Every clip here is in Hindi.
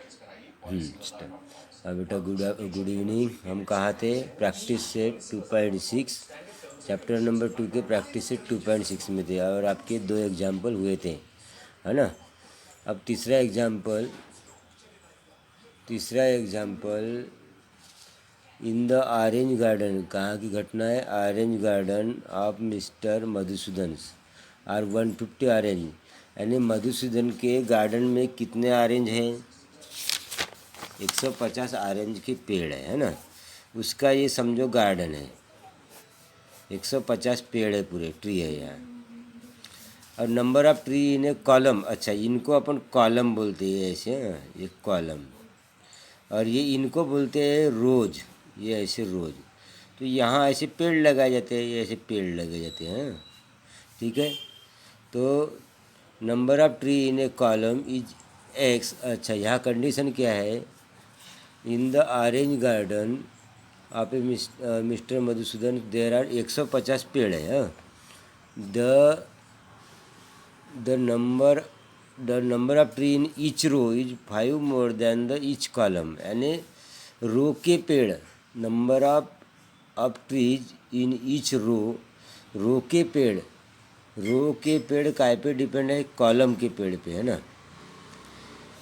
स्टार्ट। अब बेटा गुड इवनिंग। हम कहाँ थे? प्रैक्टिस सेट 2.6, चैप्टर नंबर 2 के प्रैक्टिस सेट 2.6 में थे और आपके 2 एग्जाम्पल हुए थे, है ना। अब तीसरा example in the orange garden. कहाँ की घटना है? Orange garden of mister Madhusudan are 150 orange. यानी मधुसूदन के गार्डन में कितने ऑरेंज हैं? 150 ऑरेंज के पेड़ है ना। उसका ये समझो गार्डन है, 150 पेड़ है, पूरे ट्री है यहाँ। और number of tree in a column. अच्छा, इनको अपन कॉलम बोलते हैं ऐसे, ये कॉलम। और ये इनको बोलते हैं रोज, ये ऐसे रोज। तो यहाँ ऐसे पेड़ लगाए जाते हैं, ये ऐसे पेड़ लगे जाते हैं, ठीक है। तो number of tree in a column is X. अच्छा, यहाँ कंडीशन क्या है? इन द ऑरेंज गार्डन आप मिस्टर मधुसूदन देर आर 150 पेड़ है। The number of tree in each row is 5 more than the each column. यानी रो के पेड़, number of trees in each row के पेड़ काय पे डिपेंड है? कॉलम के पेड़ पे, है ना।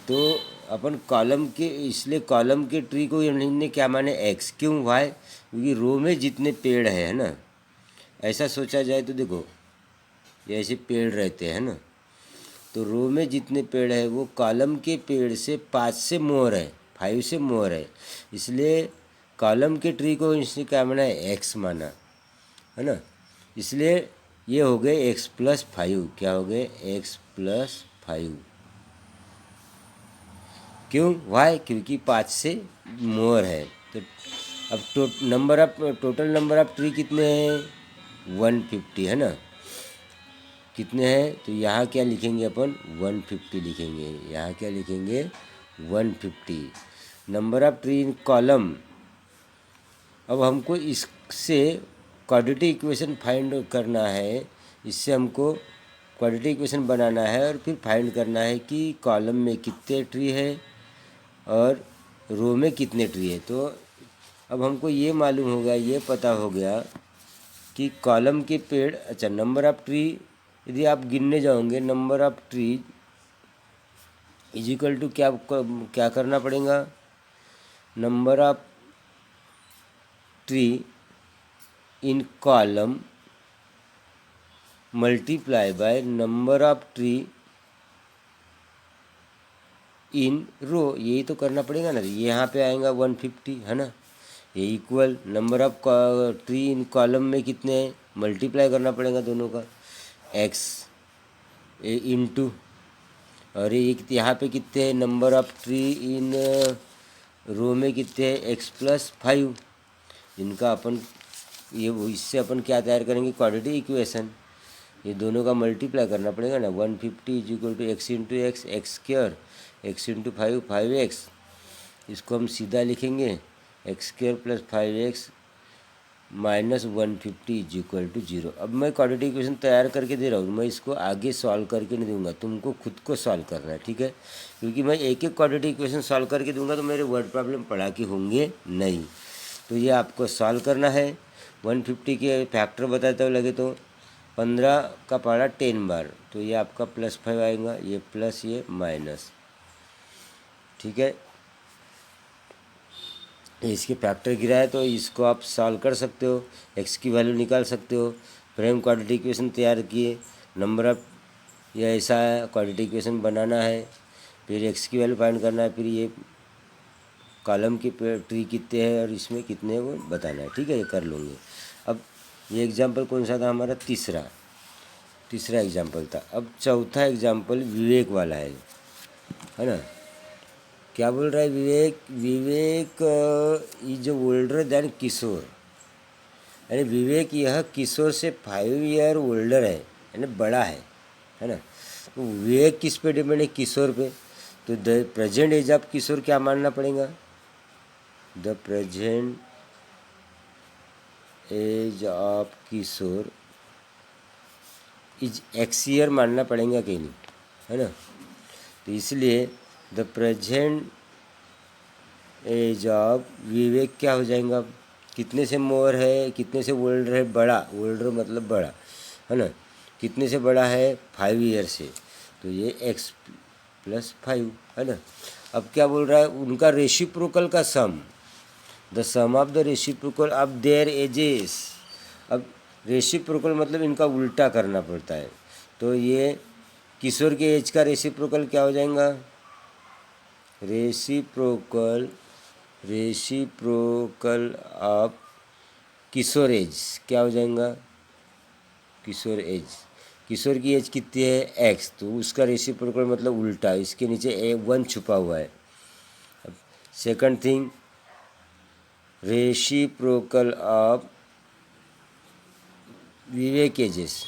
तो अपन कॉलम के, इसलिए कॉलम के ट्री को इन्होंने क्या माने? एक्स। क्यों? वाई? क्योंकि रो में जितने पेड़ है ना, ऐसा सोचा जाए तो देखो, ये ऐसे पेड़ रहते हैं ना, तो रो में जितने पेड़ है वो कॉलम के पेड़ से 5 से मोर है, 5 से मोर है। इसलिए कॉलम के ट्री को इसने क्या माना है? एक्स माना, है ना। इसलिए ये हो गए x+5। क्या हो गए? x+5। क्यों? वाई? क्योंकि 5 से मोर है। तो अब टोटल नंबर ऑफ ट्री कितने हैं? 150, है ना। कितने हैं? तो यहाँ क्या लिखेंगे अपन? 150 लिखेंगे। यहाँ क्या लिखेंगे? 150। Number of tree in column. अब हमको इससे क्वाड्रेटिक इक्वेशन फाइंड करना है। इससे हमको क्वाड्रेटिक इक्वेशन बनाना है और फिर फाइंड करना है कि कॉलम में कितने ट्री है और रो में कितने ट्री है। तो अब हमको ये मालूम हो गया, ये पता हो गया कि कॉलम के पेड़। अच्छा, नंबर ऑफ ट्री यदि आप गिनने जाओगे, number of tree is equal to क्या करना पड़ेगा? Number of tree in column multiply by number of tree in row. यही तो करना पड़ेगा ना। ये यहाँ पे आएगा 150, है ना। ये equal number of tree in column में कितने हैं? मल्टीप्लाई करना पड़ेगा दोनों का, एक्स इंटू। और ये यहाँ पे कितने हैं? नंबर ऑफ ट्री इन रो में कितने हैं? x+5। इनका अपन इससे अपन क्या तैयार करेंगे? Quadratic equation. ये दोनों का मल्टीप्लाई करना पड़ेगा ना। 150 is equal to X into X, X square, X into 5, 5x। इसको हम सीधा लिखेंगे x² + 5x -150 is equal to 0। अब मैं क्वाड्रेटिक इक्वेशन तैयार करके दे रहा हूँ, मैं इसको आगे सॉल्व करके नहीं दूंगा, तुमको खुद को सॉल्व करना है, ठीक है। क्योंकि मैं एक एक क्वाड्रेटिक इक्वेशन सॉल्व करके दूंगा तो मेरे वर्ड प्रॉब्लम पढ़ा के होंगे नहीं। तो ये आपको सॉल्व करना है। 150 के फैक्टर बताते हुए लगे तो 15 का पारा 10 बार, तो ये आपका +5 आएगा, ये प्लस ये माइनस, ठीक है। इसके फैक्टर गिराए तो इसको आप सॉल्व कर सकते हो, एक्स की वैल्यू निकाल सकते हो। फिर हम क्वाड्रेटिक इक्वेशन तैयार किए, नंबर ऑफ, ये ऐसा है क्वाड्रेटिक इक्वेशन बनाना है, फिर एक्स की वैल्यू फाइंड करना है, फिर ये कॉलम की ट्री कितने हैं और इसमें कितने हैं वो बताना है, ठीक है। ये कर लूँगे। अब ये एग्जाम्पल कौन सा था हमारा? तीसरा एग्जाम्पल था। अब चौथा एग्जाम्पल विवेक वाला है ना। क्या बोल रहा है विवेक इज ओल्डर देन किशोर। यानी विवेक यह किशोर से 5 ईयर ओल्डर है, यानी बड़ा है ना। तो विवेक किस पे डिपेंड है? किशोर पे। तो the present age of Kishore क्या मानना पड़ेगा? The present age of Kishore is X year मानना पड़ेगा कि नहीं, है ना। तो इसलिए the present age of Vivek क्या हो जाएगा अब, कितने से मोर है, कितने से ओल्डर है, बड़ा, ओल्डर मतलब बड़ा, है ना, कितने से बड़ा है, 5 ईयर से, तो ये x+5, है ना। अब क्या बोल रहा है, उनका रेसिप्रोकल का sum, the sum of the reciprocal of their ages. अब रेसिप्रोकल मतलब इनका उल्टा करना पड़ता है, तो ये किशोर के एज का रेसिप्रोकल क्या हो जाएगा, reciprocal reciprocal of Kishore age क्या हो जाएगा, किशोर एज, किशोर की एज कितनी है x, तो उसका रेसिप्रोकल मतलब उल्टा, इसके नीचे 1 छुपा हुआ है। अब second thing, reciprocal of Vivek ages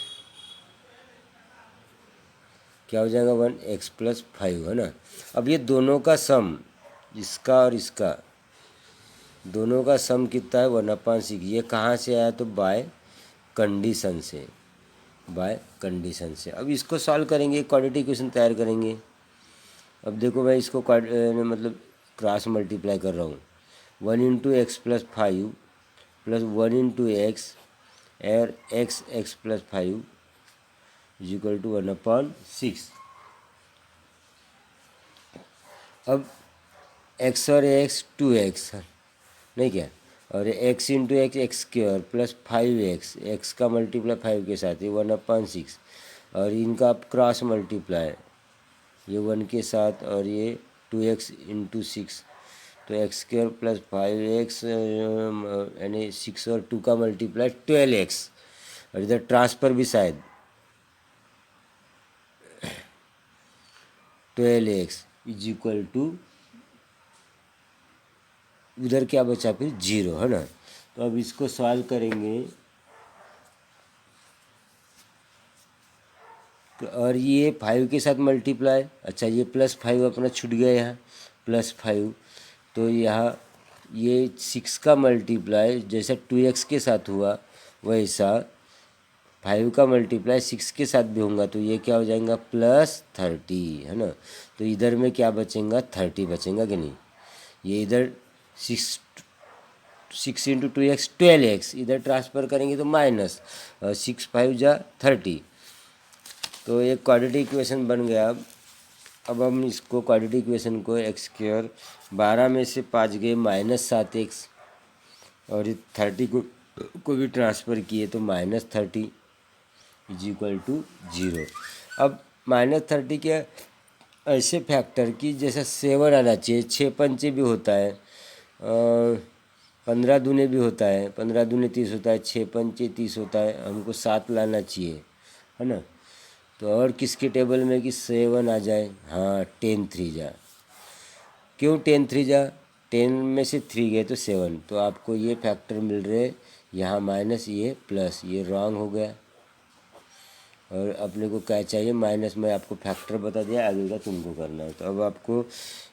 क्या हो जाएगा, 1x+5, है ना। अब ये दोनों का सम, इसका और इसका दोनों का सम कितना है, 1/6। ये कहाँ से आया, तो बाय कंडीशन से, बाय कंडीशन से। अब इसको सॉल्व करेंगे, क्वाड्रेटिक इक्वेशन तैयार करेंगे। अब देखो मैं इसको मतलब क्रॉस मल्टीप्लाई कर रहा हूँ, 1x+5 प्लस 1x और x+5 = 1/6। अब x और x 2x नहीं क्या, और x into x x² plus 5x, x का मल्टीप्लाई 5 के साथ, ये 1/6, और इनका आप क्रॉस मल्टीप्लाई, ये 1 के साथ और ये 2x इंटू 6, तो x² प्लस 5x यानी 6 और 2 का मल्टीप्लाई 12x, और इधर ट्रांसफर भी शायद 12x = उधर क्या बचा फिर 0, है ना। तो अब इसको सॉल्व करेंगे, तो और ये 5 के साथ मल्टीप्लाई, अच्छा ये +5 अपना छूट गया यहाँ, +5, तो यहाँ ये 6 का मल्टीप्लाई जैसा 2x के साथ हुआ वैसा 5 का मल्टीप्लाई 6 के साथ भी होगा, तो ये क्या हो जाएगा, +30, है ना। तो इधर में क्या बचेगा, 30 बचेगा कि नहीं, ये इधर 6 इंटू 2x 12x, इधर ट्रांसफ़र करेंगे तो माइनस, और 6 5 जा 30, तो एक क्वाड्रेटिक इक्वेशन बन गया। अब हम इसको क्वाड्रेटिक इक्वेशन को x², 12 में से 5 गए -7x, और 30 को भी ट्रांसफ़र किए तो -30 = 0। अब -30 के ऐसे फैक्टर की जैसा 7 आना चाहिए, 6 पंचे भी होता है, 15 दूने भी होता है, 15 दूने 30 होता है, 6 पंचे 30 होता है, हमको 7 लाना चाहिए, है ना। तो और किसके टेबल में कि 7 आ जाए, हाँ 10 3 जा, क्यों 10 3 जा, 10 में से 3 गए तो 7, तो आपको ये फैक्टर मिल रहे, यहाँ माइनस ये प्लस, ये रॉन्ग हो गया, और अपने को क्या चाहिए, माइनस। में आपको फैक्टर बता दिया, आगे का तुमको करना है। तो अब आपको,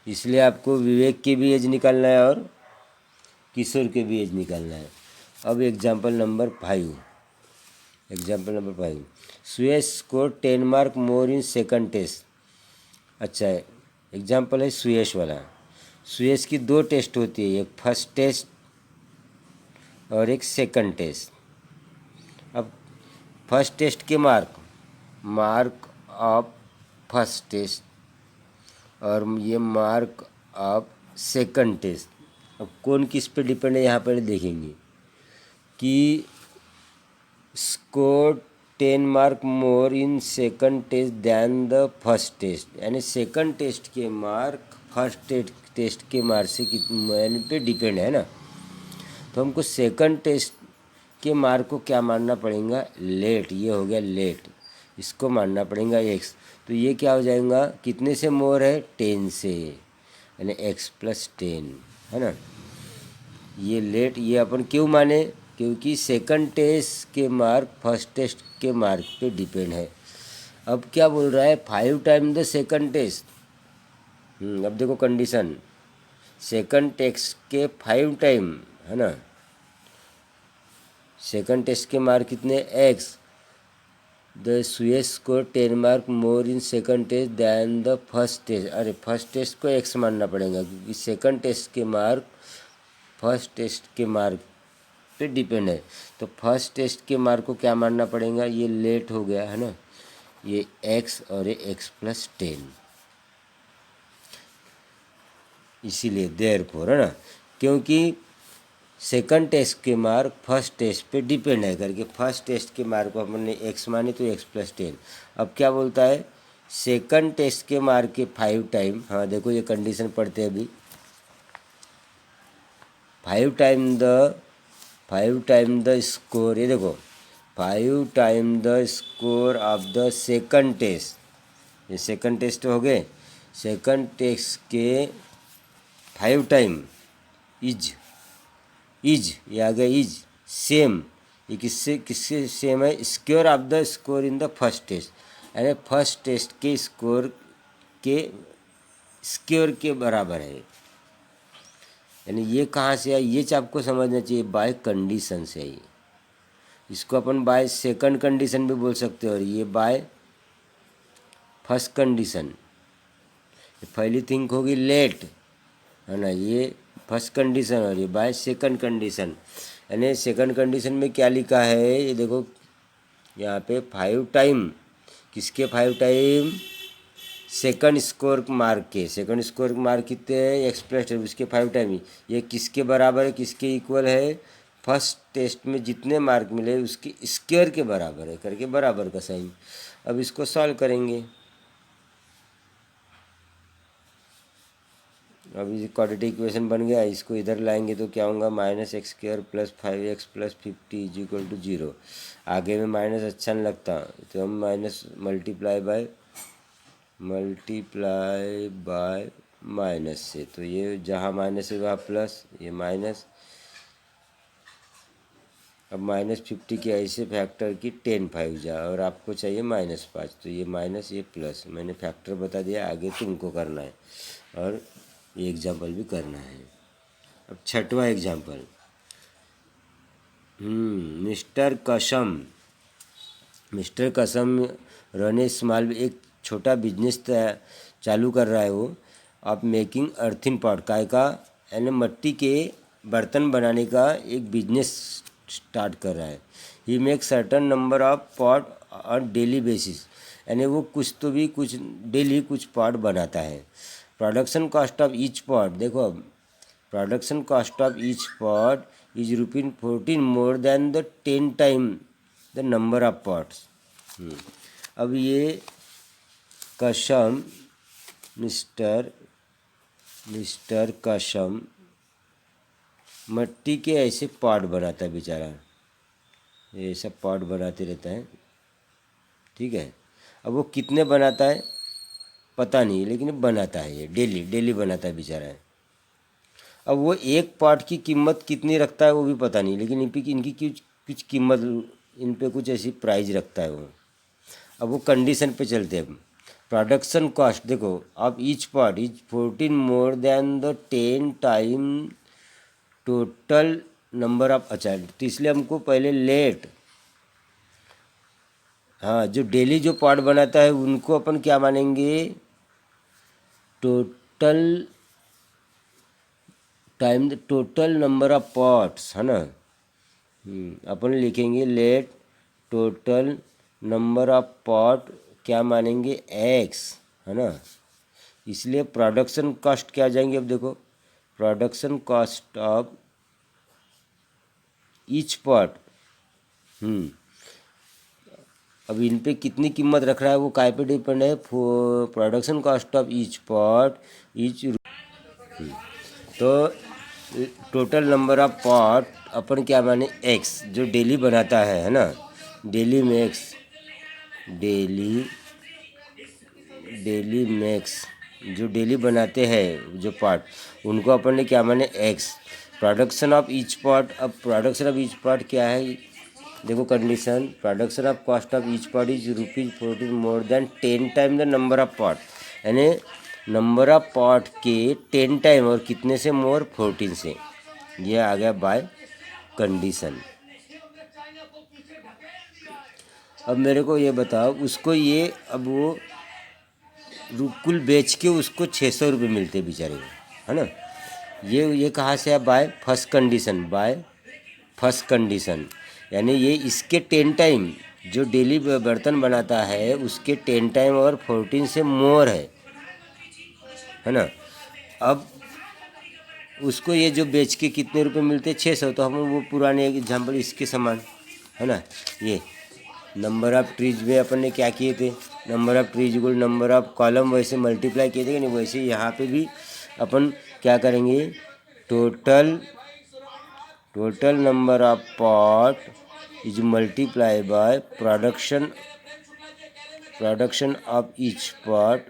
इसलिए आपको विवेक की भी एज निकालना है और किशोर के भी एज निकालना है। अब example number 5, Suyash score 10 mark more in second test. अच्छा है, एग्जाम्पल है सुयश वाला। सुयश की 2 टेस्ट होती है, एक फर्स्ट टेस्ट और एक सेकंड टेस्ट। अब फर्स्ट टेस्ट के मार्क ऑफ फर्स्ट टेस्ट और ये मार्क ऑफ सेकंड टेस्ट, अब कौन किस पे डिपेंड है यहाँ पर देखेंगे कि score 10 mark more in second test than the first test, यानी सेकंड टेस्ट के मार्क फर्स्ट टेस्ट के मार्क से कितने पे डिपेंड है ना। तो हमको सेकंड टेस्ट के मार्क को क्या मानना पड़ेगा, लेट, ये हो गया लेट, इसको मानना पड़ेगा x। तो ये क्या हो जाएगा, कितने से मोर है, 10 से, यानी x+10, है ना। ये लेट, ये अपन क्यों माने, क्योंकि सेकंड टेस्ट के मार्क फर्स्ट टेस्ट के मार्क पे डिपेंड है। अब क्या बोल रहा है, 5 टाइम द सेकंड टेस्ट। अब देखो कंडीशन, सेकंड टेस्ट के 5 टाइम, है ना। सेकंड टेस्ट के मार्क कितने, x, the Suyash score 10 mark more in second test than the first test. अरे फर्स्ट टेस्ट को एक्स मानना पड़ेगा क्योंकि सेकंड टेस्ट के मार्क फर्स्ट टेस्ट के मार्क पे डिपेंड है। तो फर्स्ट टेस्ट के मार्क को क्या मानना पड़ेगा, ये लेट हो गया है ना, ये एक्स और ये x+10, इसीलिए देयरफॉर है ना, क्योंकि सेकंड टेस्ट के मार्क फर्स्ट टेस्ट पे डिपेंड है करके फर्स्ट टेस्ट के मार्क को हमने x माने तो x+10। अब क्या बोलता है, सेकंड टेस्ट के मार्क के 5 टाइम, हाँ देखो ये कंडीशन पढ़ते हैं अभी, 5 टाइम द स्कोर, ये देखो 5 time the score of the second test, ये सेकंड टेस्ट हो गए, सेकंड टेस्ट के 5 टाइम इज ये आ गया इज सेम, ये किससे किससे सेम है, square of the score in the first test, यानी फर्स्ट टेस्ट के स्कोर के स्क्वायर के बराबर है। यानी ये कहाँ से है, ये आपको समझना चाहिए, बाय कंडीशन से है। इसको अपन बाय सेकंड कंडीशन भी बोल सकते हो, और ये बाय फर्स्ट कंडीशन। पहली थिंग होगी लेट है ना, ये फर्स्ट कंडीशन, और ये बाय सेकंड कंडीशन। यानी सेकंड कंडीशन में क्या लिखा है, ये देखो यहाँ पे 5 टाइम, किसके 5 टाइम, सेकंड स्कोर मार्क के, सेकंड स्कोर मार्क कितने हैं, x+10, उसके 5 टाइम, ये किसके बराबर है, किसके इक्वल है, फर्स्ट टेस्ट में जितने मार्क मिले उसके स्क्वायर के बराबर है करके बराबर का साइन। अब इसको सॉल्व करेंगे, अब ये क्वाड्रेटिक इक्वेशन बन गया, इसको इधर लाएंगे तो क्या होगा, -x² + 5x + 50 = 0। आगे में माइनस अच्छा नहीं लगता तो हम माइनस मल्टीप्लाई बाय माइनस से, तो ये जहाँ माइनस है वहाँ प्लस, ये माइनस। अब -50 के ऐसे फैक्टर की 10 5 जा, और आपको चाहिए -5, तो ये माइनस ये प्लस, मैंने फैक्टर बता दिया, आगे तुमको करना है और ये एग्जाम्पल भी करना है। अब छठवां एग्जाम्पल, मिस्टर कसम रन स्मॉल, एक छोटा बिजनेस चालू कर रहा है वो, आप मेकिंग अर्थिन पॉट, काय का यानी मट्टी के बर्तन बनाने का एक बिजनेस स्टार्ट कर रहा है। He make certain number of pot on daily basis, यानी वो कुछ डेली कुछ पॉट बनाता है। Production cost of each pot, देखो अब production cost of each pot is ₹14 more than the 10 time the number of pots. अब ये कसम मिस्टर कसम मट्टी के ऐसे पॉट बनाता है बेचारा, ये सब पॉट बनाते रहता है, ठीक है। अब वो कितने बनाता है पता नहीं, लेकिन बनाता है, ये डेली बनाता है बेचारा है। अब वो एक पॉट की कीमत कितनी रखता है वो भी पता नहीं, लेकिन इनकी कुछ कीमत, इन पे कुछ ऐसी प्राइस रखता है वो। अब वो कंडीशन पे चलते हैं। प्रोडक्शन कॉस्ट देखो, अब each pot is 14 more than the 10 time total number of, अच्छा तो इसलिए हमको पहले लेट, हाँ जो डेली जो पॉट बनाता है उनको अपन क्या मानेंगे, total time total number of pots है ना। अपन लिखेंगे let total number of pot क्या मानेंगे x है ना, इसलिए प्रोडक्शन कॉस्ट क्या आ जाएंगे, अब देखो production cost of each pot, अब इन पे कितनी कीमत रख रहा है वो काय पे डिपेंड है, production cost of each pot each, तो टोटल नंबर ऑफ पॉट अपन क्या माने x, जो डेली बनाता है ना, डेली मैक्स जो डेली बनाते हैं जो पार्ट, उनको अपन ने क्या माने x। Production of each pot, अब प्रोडक्शन ऑफ ईच पॉट क्या है, देखो condition, production of cost of each pot is ₹14 more then 10 time the number of pot, यानी नंबर ऑफ पॉट के 10 टाइम, और कितने से मोर 14 से, ये आ गया बाय कंडीशन। अब मेरे को ये बताओ, उसको ये अब वो कुल बेच के उसको 600 रुपये मिलते बेचारे को, है ना। ये कहाँ से है? By first condition, by first condition, यानी ये इसके 10 टाइम जो डेली बर्तन बनाता है उसके 10 टाइम और 14 से मोर है ना। अब उसको ये जो बेच के कितने रुपए मिलते? 600। तो हम वो पुराने एग्जाम्पल इसके समान, है ना। ये नंबर ऑफ ट्रीज में अपन ने क्या किए थे? Number of trees equal number of column, वैसे मल्टीप्लाई किए थे कि नहीं? वैसे यहाँ पे भी अपन क्या करेंगे? Total number of pot is multiply by production of each pot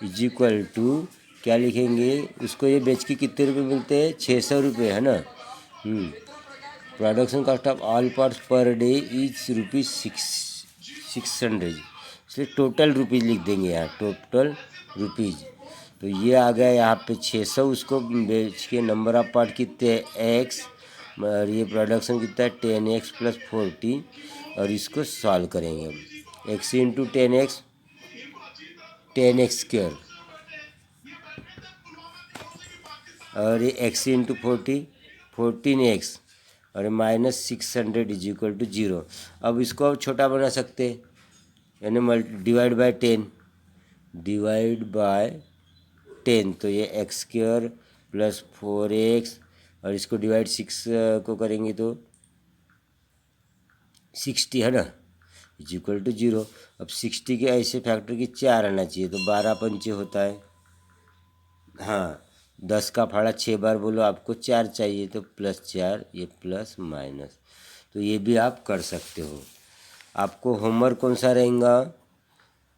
is equal to क्या लिखेंगे? उसको ये बेच के कितने रुपए मिलते हैं? 600 रुपये, है ना। Production cost of all parts per day is rupees 600, इसलिए टोटल रुपीज़ लिख देंगे यहाँ, टोटल रुपीज़। तो ये आ गया यहाँ पे 600, उसको बेच के नंबर ऑफ पार्ट कितने हैं? x, और ये प्रोडक्शन कितना है? 10x + 40, और इसको सॉल्व करेंगे हम। x इंटू 10x 10x², और ये x इंटू 40 14x, और -600 इज इक्वल टू 0। अब इसको अब छोटा बना सकते हैं, यानी डिवाइड बाय 10, तो ये x² + 4x, और इसको डिवाइड 6 को करेंगे तो 60, है ना, इज इक्वल टू 0। अब 60 के ऐसे फैक्टर की 4 आना चाहिए, तो 12 पंचे होता है। हाँ, 10 का फाड़ा 6 बार बोलो, आपको 4 चाहिए, तो +4, ये प्लस माइनस। तो ये भी आप कर सकते हो। आपको होमवर्क कौन सा रहेगा?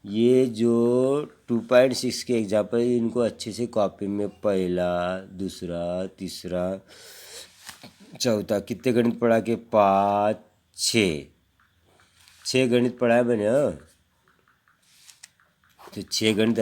ये जो 2.6 के एग्जाम्पल, इनको अच्छे से कॉपी में पहला, दूसरा, तीसरा, चौथा, कितने गणित पढ़ा के? 5, 6 गणित पढ़ा है मैंने, हाँ। तो 6 गणित